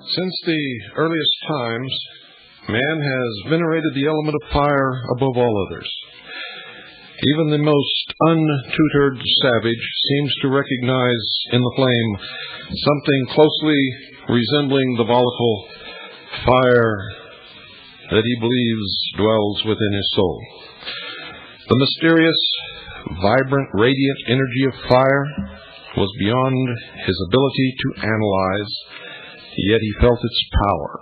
Since the earliest times, man has venerated the element of fire above all others. Even the most untutored savage seems to recognize in the flame something closely resembling the volatile fire that he believes dwells within his soul. The mysterious, vibrant, radiant energy of fire was beyond his ability to analyze, yet he felt its power.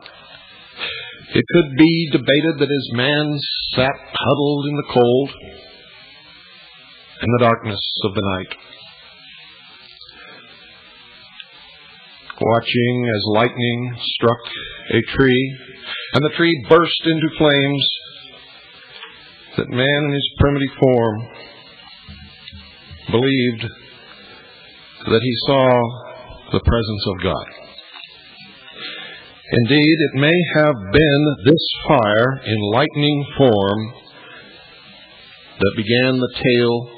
It could be debated that as man sat huddled in the cold, in the darkness of the night, watching as lightning struck a tree, and the tree burst into flames, that man in his primitive form believed that he saw the presence of God. Indeed, it may have been this fire in lightning form that began the tale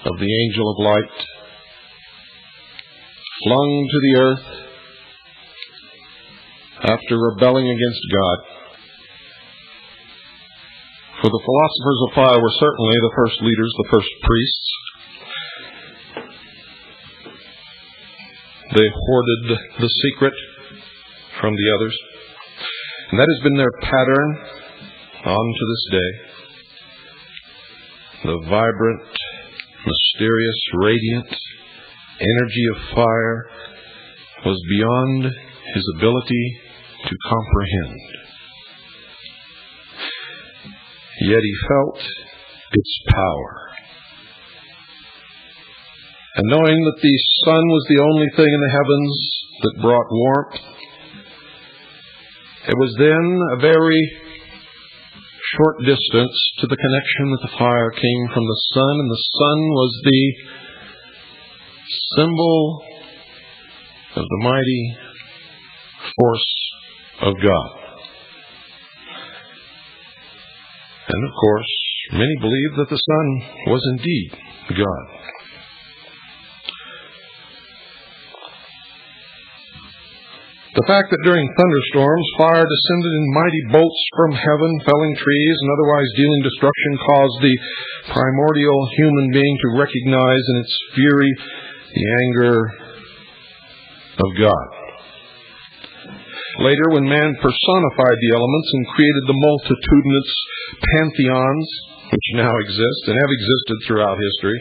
of the angel of light flung to the earth after rebelling against God. For the philosophers of fire were certainly the first leaders, the first priests. They hoarded the secret from the others, and that has been their pattern on to this day. The vibrant, mysterious, radiant energy of fire was beyond his ability to comprehend. Yet he felt its power. And knowing that the sun was the only thing in the heavens that brought warmth, it was then a very short distance to the connection that the fire came from the sun, and the sun was the symbol of the mighty force of God. And of course, many believed that the sun was indeed God. The fact that during thunderstorms, fire descended in mighty bolts from heaven, felling trees and otherwise dealing destruction, caused the primordial human being to recognize in its fury the anger of God. Later, when man personified the elements and created the multitudinous pantheons which now exist and have existed throughout history,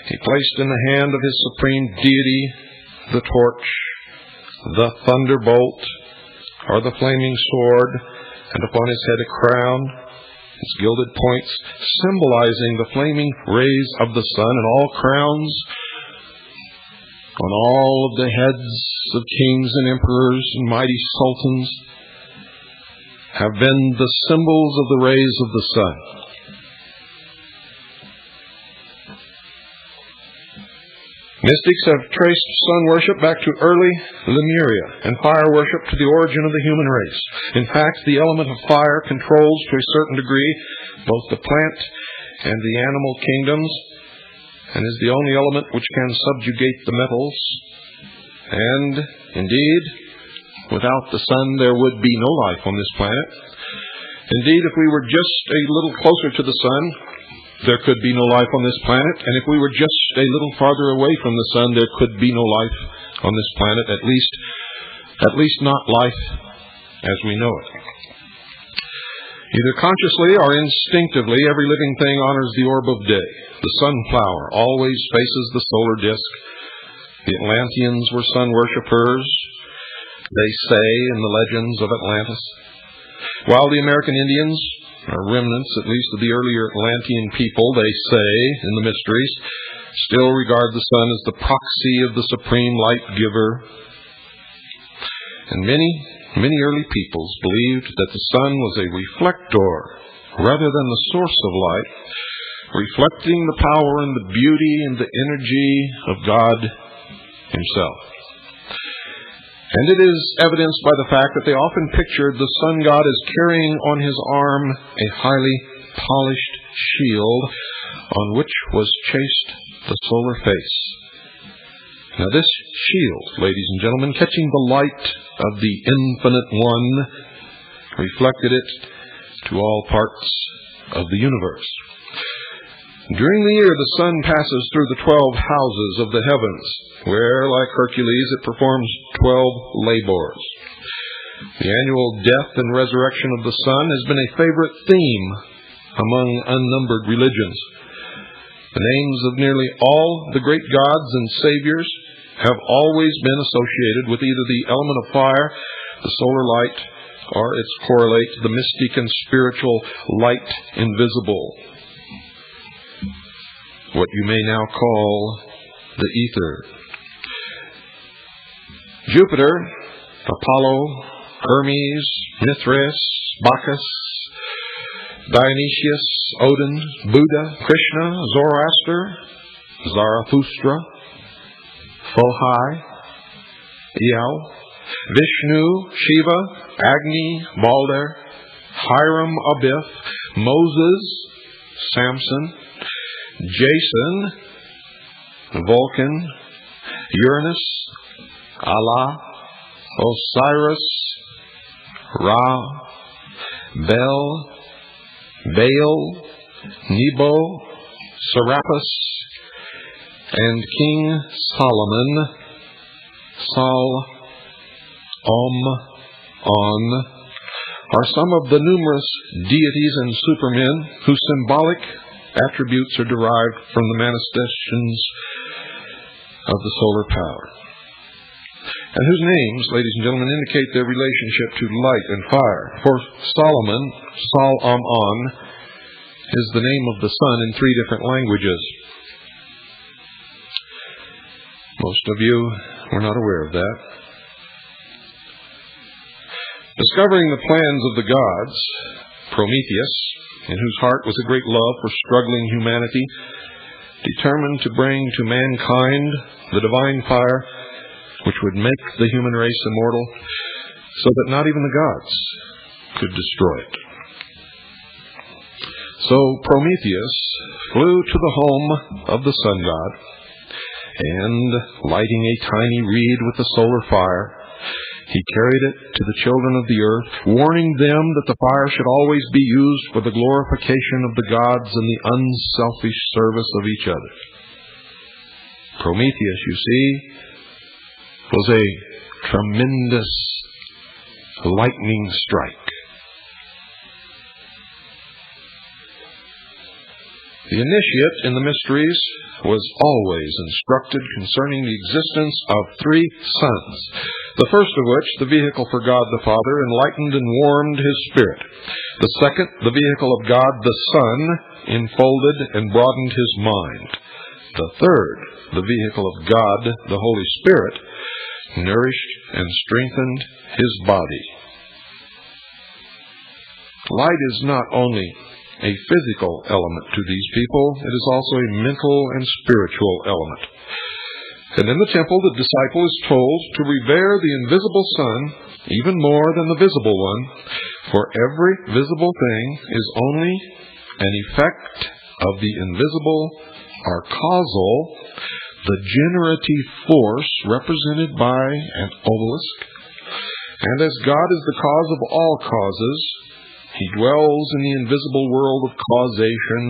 he placed in the hand of his supreme deity the torch, the thunderbolt, or the flaming sword, and upon his head a crown, its gilded points symbolizing the flaming rays of the sun, and all crowns on all of the heads of kings and emperors and mighty sultans have been the symbols of the rays of the sun. Mystics have traced sun worship back to early Lemuria and fire worship to the origin of the human race. In fact, the element of fire controls to a certain degree both the plant and the animal kingdoms, and is the only element which can subjugate the metals. And, indeed, without the sun there would be no life on this planet. Indeed, if we were just a little closer to the sun, there could be no life on this planet, and if we were just a little farther away from the sun, there could be no life on this planet, at least not life as we know it. Either consciously or instinctively, every living thing honors the orb of day. The sunflower always faces the solar disk. The Atlanteans were sun worshippers, they say in the legends of Atlantis, while the American Indians, or remnants at least of the earlier Atlantean people, they say in the mysteries, still regard the sun as the proxy of the supreme light giver. And many early peoples believed that the sun was a reflector rather than the source of light, reflecting the power and the beauty and the energy of God himself. And it is evidenced by the fact that they often pictured the sun god as carrying on his arm a highly polished shield on which was chased the solar face. Now this shield, ladies and gentlemen, catching the light of the Infinite One, reflected it to all parts of the universe. During the year, the sun passes through the 12 houses of the heavens, where, like Hercules, it performs 12 labors. The annual death and resurrection of the sun has been a favorite theme among unnumbered religions. The names of nearly all the great gods and saviors have always been associated with either the element of fire, the solar light, or its correlate, the mystic and spiritual light invisible, what you may now call the ether. Jupiter, Apollo, Hermes, Mithras, Bacchus, Dionysius, Odin, Buddha, Krishna, Zoroaster, Zarathustra, Fohai, Eo, Vishnu, Shiva, Agni, Balder, Hiram Abiff, Moses, Samson, Jason, Vulcan, Uranus, Allah, Osiris, Ra, Bel, Baal, Nebo, Serapis, and King Solomon, Sol, On, are some of the numerous deities and supermen whose symbolic attributes are derived from the manifestations of the solar power, and whose names, ladies and gentlemen, indicate their relationship to light and fire. For Solomon, Sol-Am-On, is the name of the sun in 3 different languages. Most of you were not aware of that. Discovering the plans of the gods, Prometheus, in whose heart was a great love for struggling humanity, determined to bring to mankind the divine fire which would make the human race immortal, so that not even the gods could destroy it. So Prometheus flew to the home of the sun god, and, lighting a tiny reed with the solar fire, he carried it to the children of the earth, warning them that the fire should always be used for the glorification of the gods and the unselfish service of each other. Prometheus, you see, was a tremendous lightning strike. The initiate in the mysteries was always instructed concerning the existence of 3 suns, the first of which, the vehicle for God the Father, enlightened and warmed his spirit. The second, the vehicle of God the Son, enfolded and broadened his mind. The third, the vehicle of God the Holy Spirit, nourished and strengthened his body. Light is not only a physical element to these people, it is also a mental and spiritual element. And in the temple, the disciple is told to revere the invisible sun even more than the visible one, for every visible thing is only an effect of the invisible or causal, the generative force represented by an obelisk. And as God is the cause of all causes, he dwells in the invisible world of causation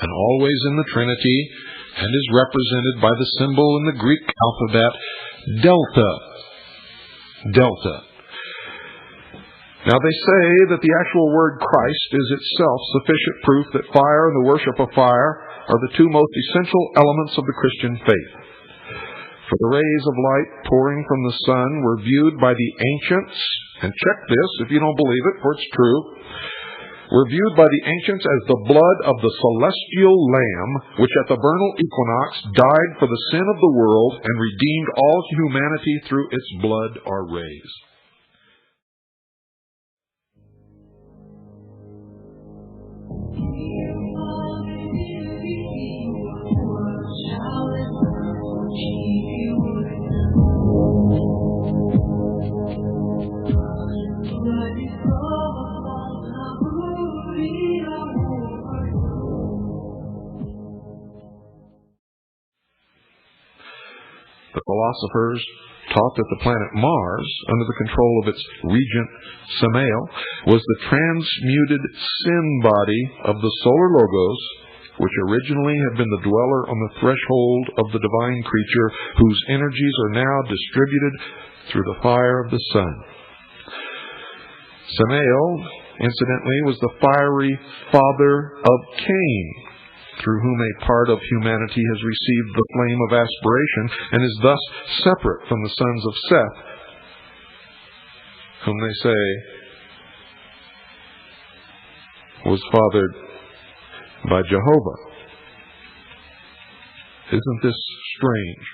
and always in the Trinity, and is represented by the symbol in the Greek alphabet, delta. Delta. Now they say that the actual word Christ is itself sufficient proof that fire and the worship of fire are the 2 most essential elements of the Christian faith. For the rays of light pouring from the sun were viewed by the ancients, and check this if you don't believe it, for it's true, were viewed by the ancients as the blood of the celestial Lamb, which at the vernal equinox died for the sin of the world and redeemed all humanity through its blood or rays. The philosophers taught that the planet Mars, under the control of its regent Samael, was the transmuted sin body of the solar logos, which originally had been the dweller on the threshold of the divine creature, whose energies are now distributed through the fire of the sun. Samael, incidentally, was the fiery father of Cain, through whom a part of humanity has received the flame of aspiration and is thus separate from the sons of Seth, whom they say was fathered by Jehovah. Isn't this strange?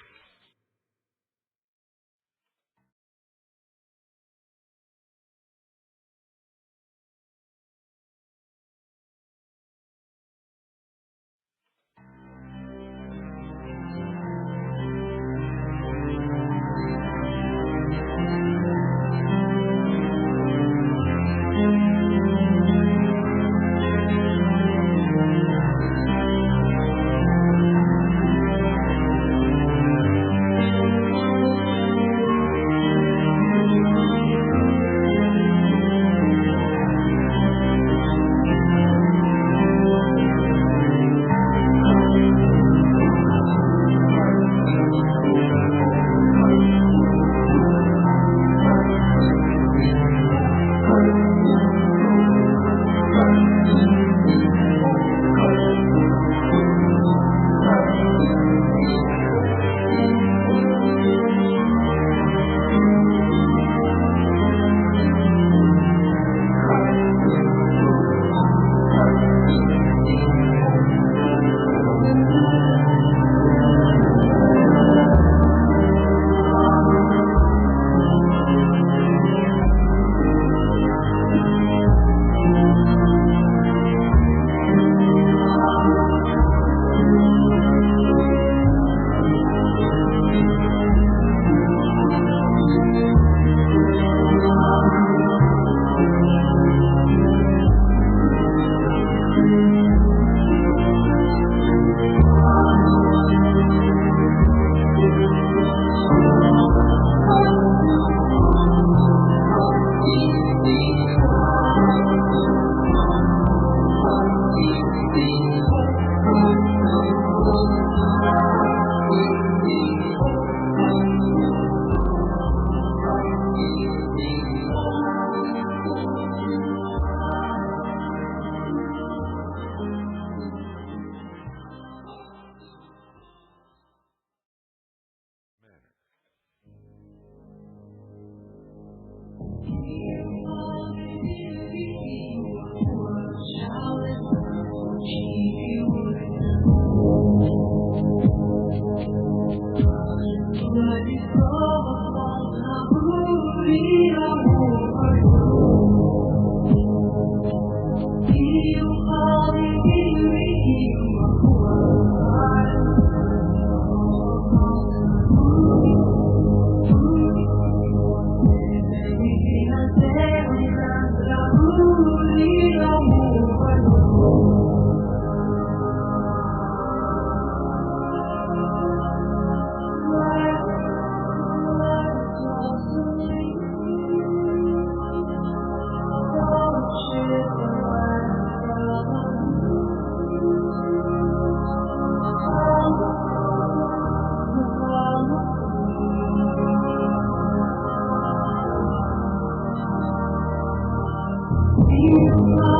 You